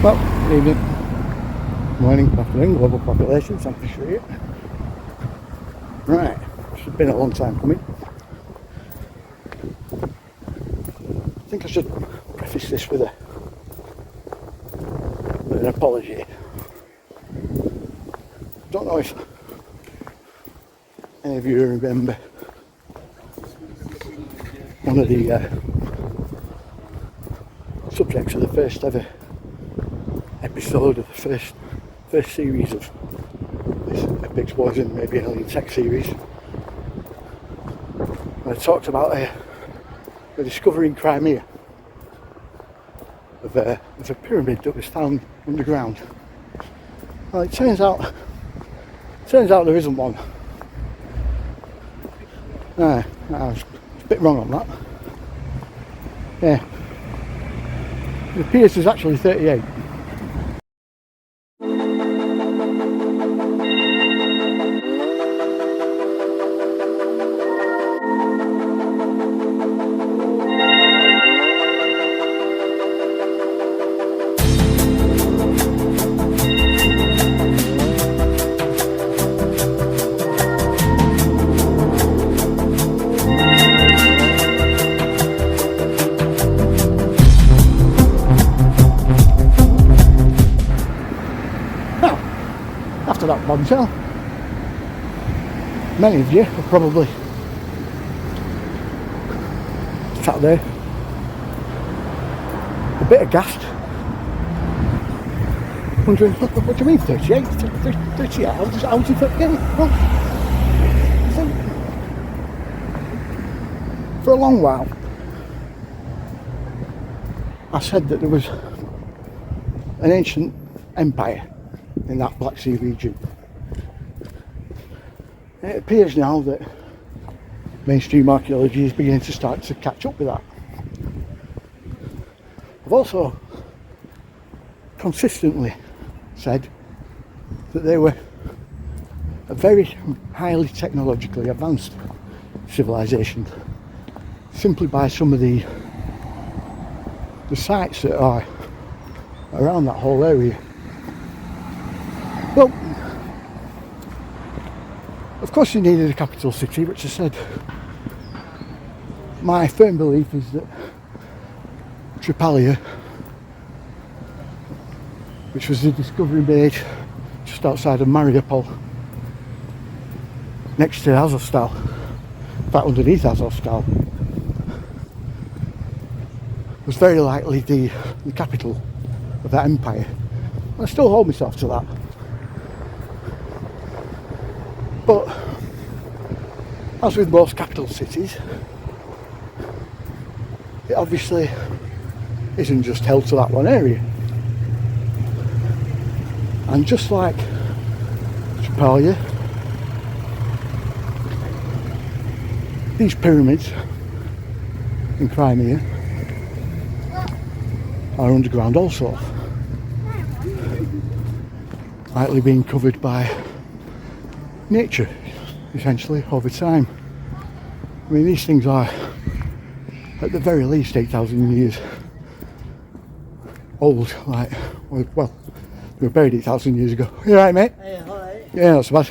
Well, good evening, morning, afternoon, global population, something to show you. Right, it's been a long time coming. I think I should preface this with an apology. I don't know if any of you remember one of the subjects of the first ever episode of the first series of this Epic Explosion, maybe an alien tech series. I talked about the discovery in Crimea of a pyramid that was found underground. Well, it turns out there isn't one. I was a bit wrong on that. Yeah, it appears there's actually 38. After that bombshell, many of you are probably sat there a bit aghast, wondering, what do you mean 38? 38? How's it 38? Well, for a long while I said that there was an ancient empire in that Black Sea region. It appears now that mainstream archaeology is beginning to start to catch up with that. I've also consistently said that they were a very highly technologically advanced civilization, simply by some of the sites that are around that whole area. Well, of course you needed a capital city, which I said my firm belief is that Tripalia, which was the discovery made just outside of Mariupol, next to Azovstal, in fact underneath Azovstal, was very likely the capital of that empire. I still hold myself to that. But as with most capital cities, it obviously isn't just held to that one area. And just like Tripalia, these pyramids in Crimea are underground also, likely being covered by nature, essentially, over time. I mean, these things are at the very least 8,000 years old. Like, well, they were buried 8,000 years ago. You alright, mate? Yeah, alright. Yeah, not so bad.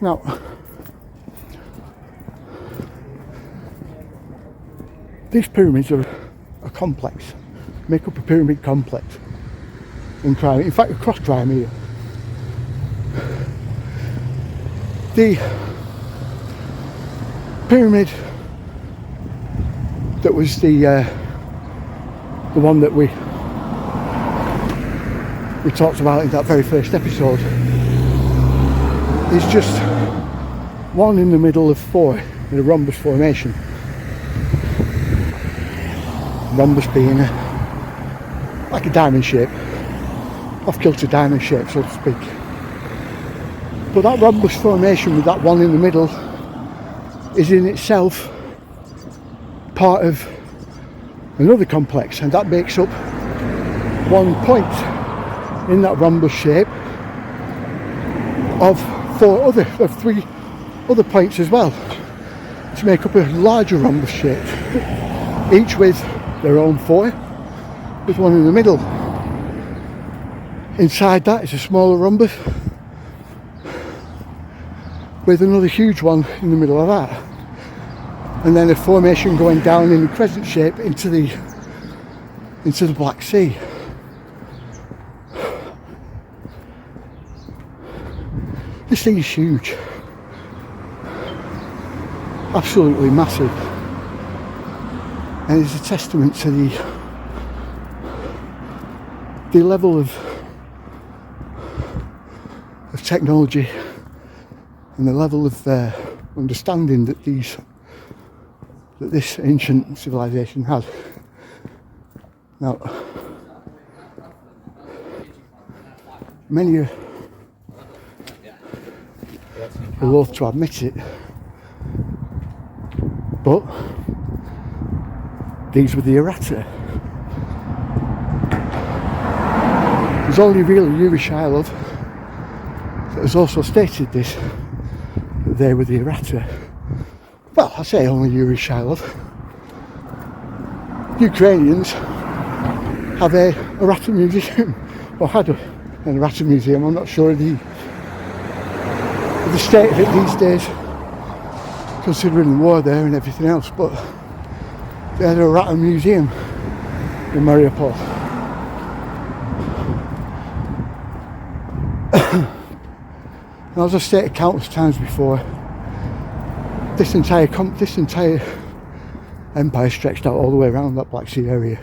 Now, these pyramids are a complex, make up a pyramid complex in Crimea, in fact across Crimea. The pyramid that was the one that we talked about in that very first episode is just one in the middle of four in a rhombus formation. Rhombus being like a diamond shape, off-kilter diamond shape, so to speak. But that rhombus formation with that one in the middle is in itself part of another complex, and that makes up one point in that rhombus shape of three other points as well, to make up a larger rhombus shape, each with their own four, with one in the middle. Inside that is a smaller rhombus with another huge one in the middle of that, and then a formation going down in a crescent shape into the Black Sea. This thing is huge, absolutely massive, and it's a testament to the level of technology and the level of understanding that this ancient civilization had. Now, many are loath to admit it, but these were the Aratta. There's only really Yuri Shilov that has also stated this, that they were the Aratta. Well, I say only Yuri Shilov. Ukrainians have a Aratta museum, or had an Aratta museum. I'm not sure of the state of it these days, considering the war there and everything else, but they had an Aratta museum in Mariupol. And as I've stated countless times before, this entire empire stretched out all the way around that Black Sea area.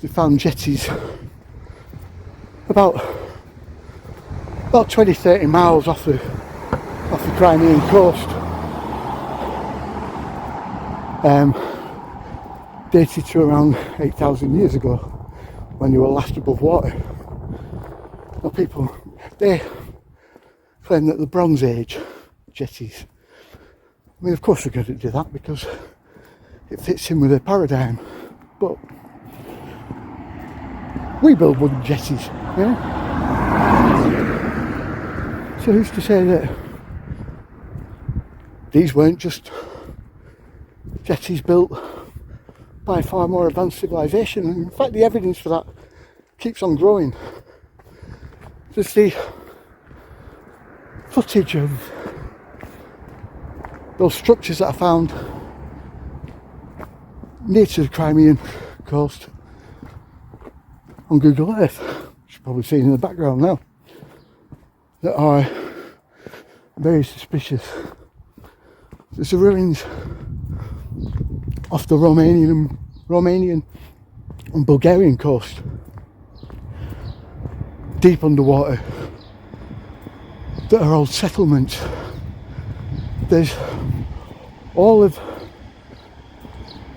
They found jetties about 20-30 miles off the Crimean coast, dated to around 8,000 years ago, when they were last above water. Now people, they claim that the Bronze Age jetties, I mean, of course they're going to do that because it fits in with their paradigm, but we build wooden jetties, you know? So who's to say that these weren't just jetties built by a far more advanced civilization? And in fact, the evidence for that keeps on growing. There's the footage of those structures that I found near to the Crimean coast on Google Earth, which you're probably seeing in the background now, that are very suspicious. There's the ruins off the Romanian and Bulgarian coast, deep underwater, that are old settlements. There's all of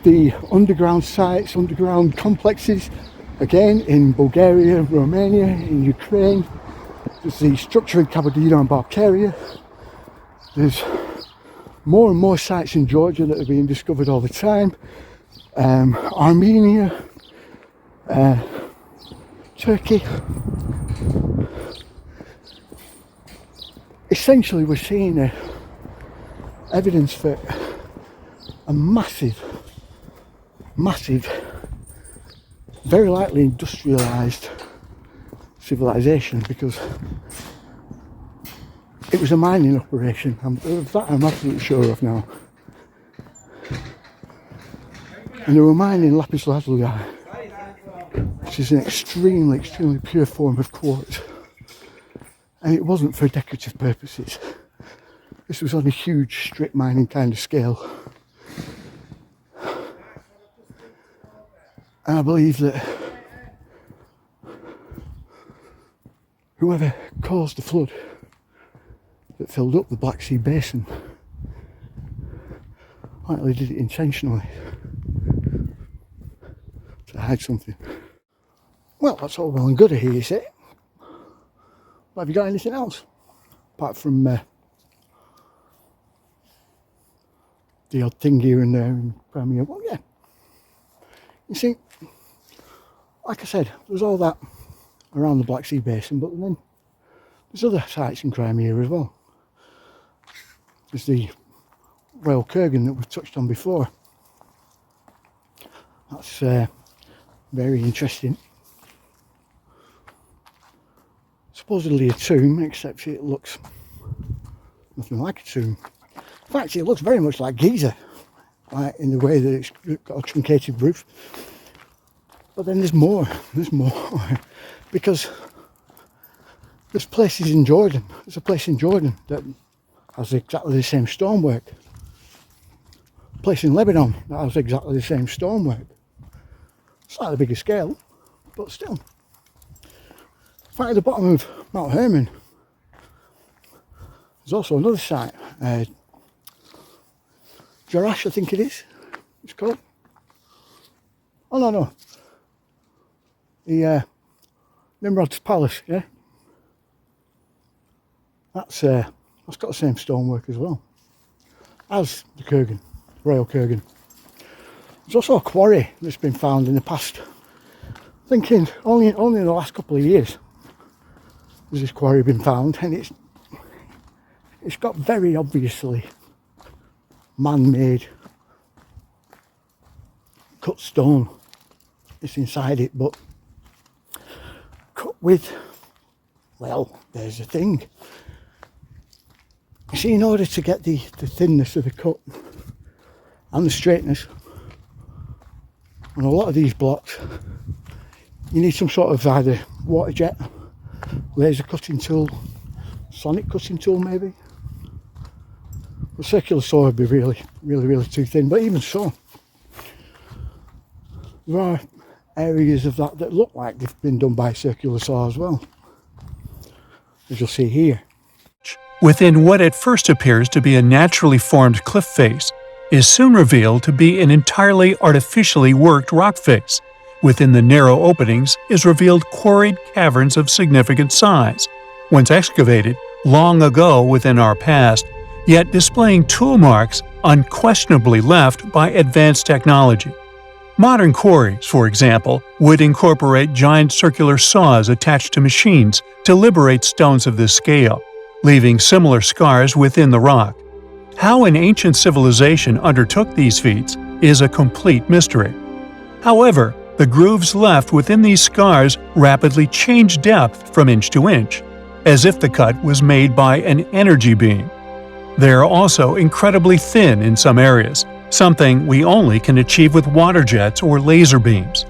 the underground sites, underground complexes, again in Bulgaria, Romania, in Ukraine. There's the structure in Kabardino and Balkaria. There's more and more sites in Georgia that are being discovered all the time. Armenia, Turkey. Essentially, we're seeing evidence for a massive, very likely industrialised civilization, because it was a mining operation. That I'm absolutely sure of now. And they were mining lapis lazuli, which is an extremely pure form of quartz. And it wasn't for decorative purposes. This was on a huge strip mining kind of scale. And I believe that whoever caused the flood that filled up the Black Sea basin likely did it intentionally to hide something. Well, that's all well and good, I hear you say. But have you got anything else apart from the odd thing here and there in Crimea? Well, yeah. You see, like I said, there's all that around the Black Sea basin, but then there's other sites in Crimea as well. There's the Royal Kurgan that we've touched on before. That's very interesting. supposedly a tomb, except it looks nothing like a tomb. In fact, it looks very much like Giza, like in the way that it's got a truncated roof. But then there's more, because there's places in Jordan. There's a place in Jordan that has exactly the same stonework. A place in Lebanon that has exactly the same stonework. Slightly bigger scale, but still. Right at the bottom of Mount Hermon, there's also another site. Jerash, I think it is. It's called. Oh no. The Nimrod's Palace, yeah. That's got the same stonework as well as the Kurgan, Royal Kurgan. There's also a quarry that's been found in the past. Thinking only in the last couple of years has this quarry been found, and it's got very obviously man-made cut stone. It's inside it, but cut with, well, there's the thing. You see, in order to get the thinness of the cut and the straightness on a lot of these blocks, you need some sort of either water jet, laser cutting tool, sonic cutting tool maybe. The circular saw would be really too thin, but even so, there are areas of that look like they've been done by circular saw as well, as you'll see here. Within what at first appears to be a naturally formed cliff face, is soon revealed to be an entirely artificially worked rock face. Within the narrow openings is revealed quarried caverns of significant size, once excavated long ago within our past, yet displaying tool marks unquestionably left by advanced technology. Modern quarries, for example, would incorporate giant circular saws attached to machines to liberate stones of this scale, leaving similar scars within the rock. How an ancient civilization undertook these feats is a complete mystery. However, the grooves left within these scars rapidly change depth from inch to inch, as if the cut was made by an energy beam. They are also incredibly thin in some areas, something we only can achieve with water jets or laser beams.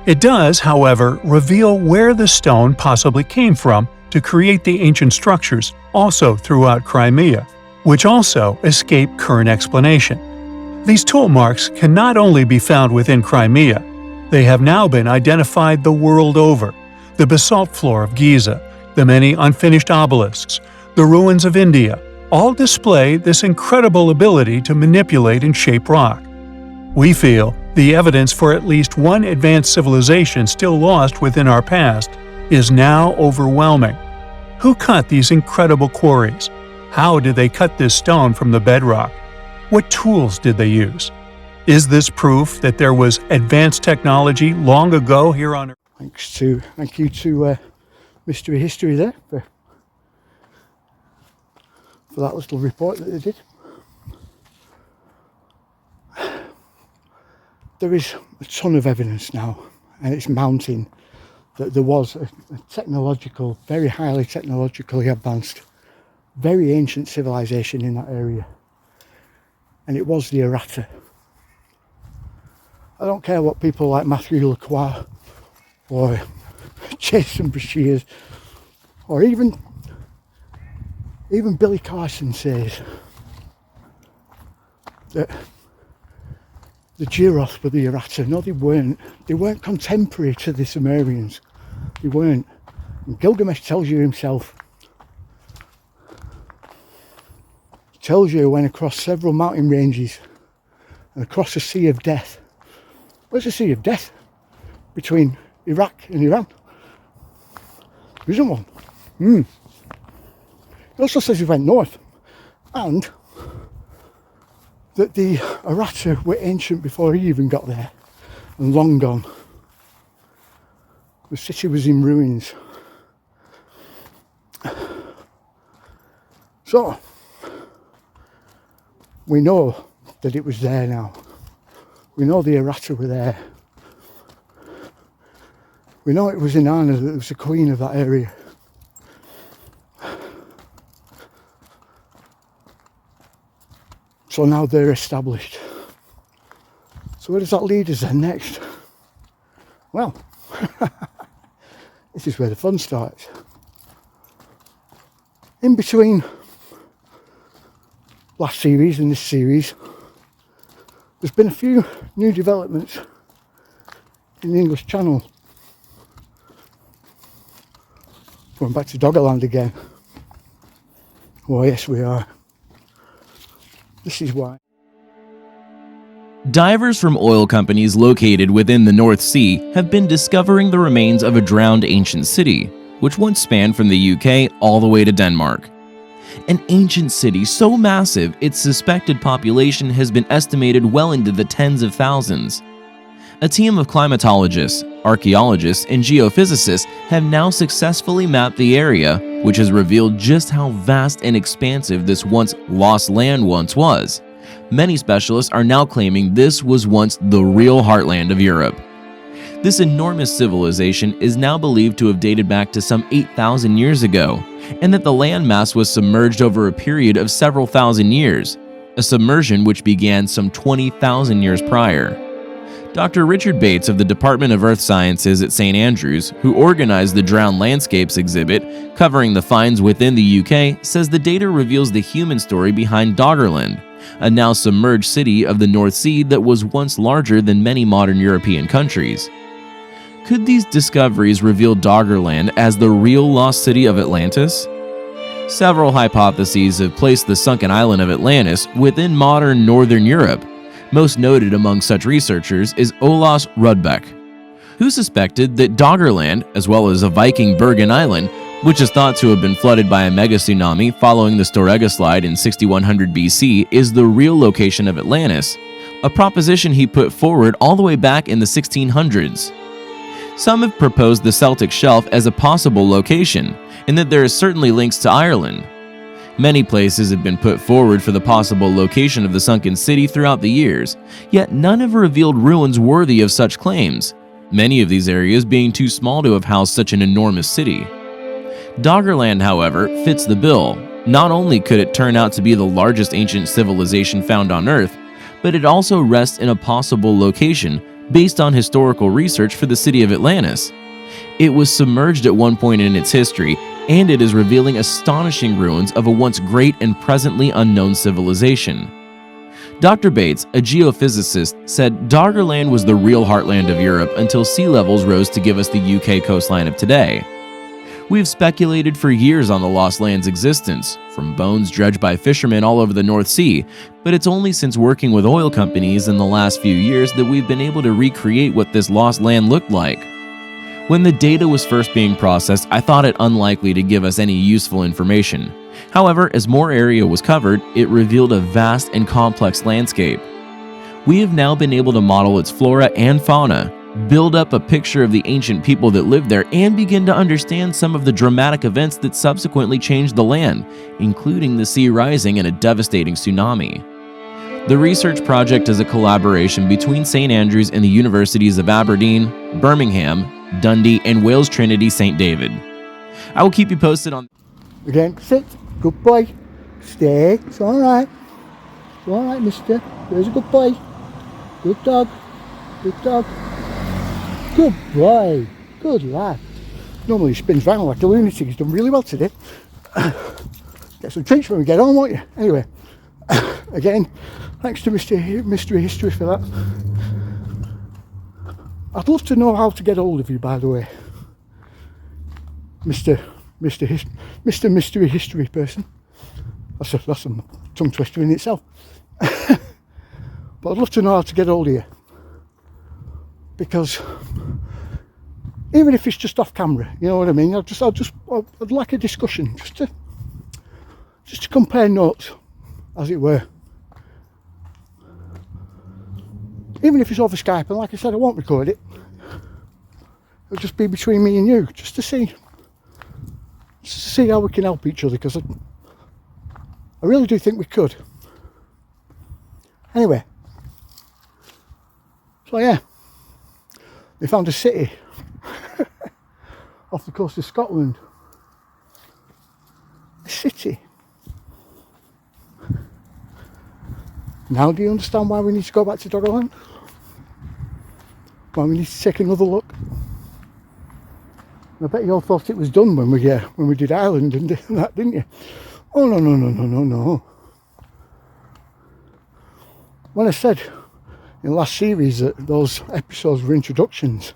It does, however, reveal where the stone possibly came from to create the ancient structures also throughout Crimea, which also escape current explanation. These tool marks can not only be found within Crimea, they have now been identified the world over. The basalt floor of Giza, the many unfinished obelisks, the ruins of India, all display this incredible ability to manipulate and shape rock. We feel the evidence for at least one advanced civilization still lost within our past is now overwhelming. Who cut these incredible quarries? How did they cut this stone from the bedrock? What tools did they use? Is this proof that there was advanced technology long ago here on Earth? Thank you to Mystery History there for that little report that they did. There is a ton of evidence now, and it's mounting, that there was a technological, very highly technologically advanced, very ancient civilization in that area, and it was the Aratta. I don't care what people like Matthew Lacroix or Jason Brashears or even Billy Carson says that the Giroth were the Aratta. No, they weren't. They weren't contemporary to the Sumerians. They weren't. And Gilgamesh tells you himself. He tells you when across several mountain ranges and across a sea of death. Where's the sea of death between Iraq and Iran? There isn't one. He also says he went north, and that the Aratta were ancient before he even got there, and long gone. The city was in ruins. So, we know that it was there now. We know the Aratta were there. We know it was Inanna that was the queen of that area. So now they're established. So where does that lead us then next? Well, this is where the fun starts. In between last series and this series, there's been a few new developments in the English Channel. Going back to Doggerland again. Oh yes, we are. This is why. Divers from oil companies located within the North Sea have been discovering the remains of a drowned ancient city, which once spanned from the UK all the way to Denmark. An ancient city so massive its suspected population has been estimated well into the tens of thousands. A team of climatologists, archaeologists, and geophysicists have now successfully mapped the area, which has revealed just how vast and expansive this once lost land once was. Many specialists are now claiming this was once the real heartland of Europe. This enormous civilization is now believed to have dated back to some 8,000 years ago, and that the landmass was submerged over a period of several thousand years, a submersion which began some 20,000 years prior. Dr. Richard Bates of the Department of Earth Sciences at St. Andrews, who organized the Drowned Landscapes exhibit covering the finds within the UK, says the data reveals the human story behind Doggerland, a now submerged city of the North Sea that was once larger than many modern European countries. Could these discoveries reveal Doggerland as the real lost city of Atlantis? Several hypotheses have placed the sunken island of Atlantis within modern northern Europe. Most noted among such researchers is Olaus Rudbeck, who suspected that Doggerland, as well as a Viking Bergen Island, which is thought to have been flooded by a mega tsunami following the Storegga slide in 6100 BC, is the real location of Atlantis, a proposition he put forward all the way back in the 1600s. Some have proposed the Celtic Shelf as a possible location, and that there is certainly links to Ireland. Many places have been put forward for the possible location of the sunken city throughout the years, yet none have revealed ruins worthy of such claims, many of these areas being too small to have housed such an enormous city. Doggerland, however, fits the bill. Not only could it turn out to be the largest ancient civilization found on Earth, but it also rests in a possible location based on historical research for the city of Atlantis. It was submerged at one point in its history, and it is revealing astonishing ruins of a once great and presently unknown civilization. Dr. Bates, a geophysicist, said Doggerland was the real heartland of Europe until sea levels rose to give us the UK coastline of today. We've speculated for years on the lost land's existence, from bones dredged by fishermen all over the North Sea, but it's only since working with oil companies in the last few years that we've been able to recreate what this lost land looked like. When the data was first being processed, I thought it unlikely to give us any useful information. However, as more area was covered, it revealed a vast and complex landscape. We have now been able to model its flora and fauna, build up a picture of the ancient people that lived there, and begin to understand some of the dramatic events that subsequently changed the land, including the sea rising and a devastating tsunami. The research project is a collaboration between St. Andrews and the Universities of Aberdeen, Birmingham, Dundee, and Wales Trinity St. David. I will keep you posted on... Again, sit. Good boy. Stay. It's alright. It's alright, mister. There's a good boy. Good dog. Good dog. Good boy. Good lad. Normally he spins round like a lunatic. He's done really well today. Get some treats when we get on, won't you? Anyway, again, thanks to Mystery History for that. I'd love to know how to get hold of you, by the way, Mr. Mystery History person. That's a tongue twister in itself. But I'd love to know how to get hold of you, because even if it's just off camera, you know what I mean. I'd like a discussion, just to compare notes, as it were. Even if it's over Skype, and like I said, I won't record it. It'll just be between me and you, just to see how we can help each other, because I really do think we could. Anyway, so yeah, they found a city off the coast of Scotland. A city. Now do you understand why we need to go back to Doggerland? Why we need to take another look? I bet you all thought it was done when we did Ireland and that, didn't you? Oh no. When I said in the last series that those episodes were introductions,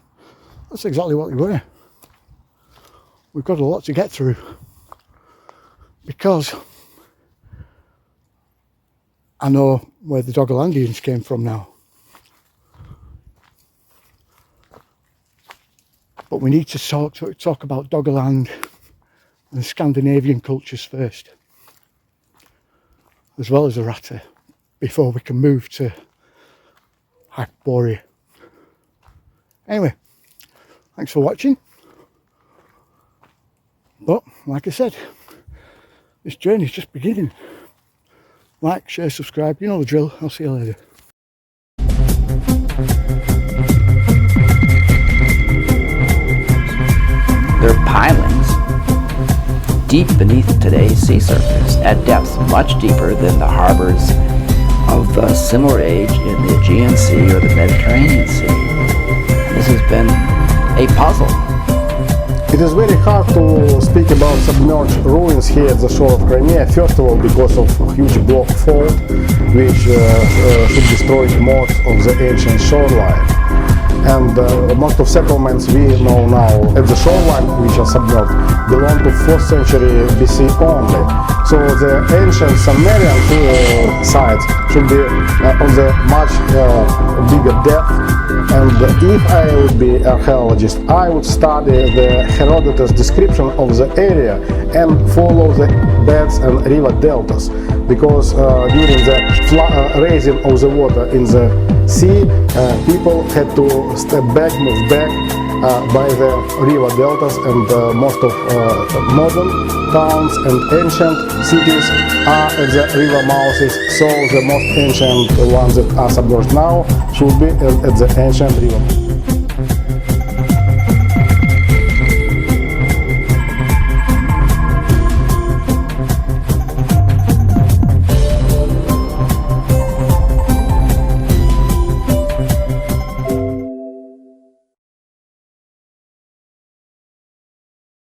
that's exactly what they were. We've got a lot to get through because I know where the Doggerlandians came from now. But we need to talk about Doggerland and Scandinavian cultures first, as well as Aratta, before we can move to Hyperborea. Anyway, thanks for watching. But, like I said, this journey's just beginning. Like, share, subscribe, you know the drill. I'll see you later. They're pilings deep beneath today's sea surface, at depths much deeper than the harbors of a similar age in the Aegean Sea or the Mediterranean Sea. This has been a puzzle. It is very hard to speak about submerged ruins here at the shore of Crimea, first of all because of huge block fault which should destroy most of the ancient shoreline. And most of settlements we know now at the shoreline, which are submerged, belong to 4th century BC only. So the ancient Sumerian sites should be on the much bigger depth. And if I would be an archaeologist, I would study the Herodotus description of the area and follow the beds and river deltas, because during the raising of the water in the sea, people had to step back, move back by the river deltas, and most of modern towns and ancient cities are at the river mouths, so the most ancient ones that are submerged now should be at the ancient river.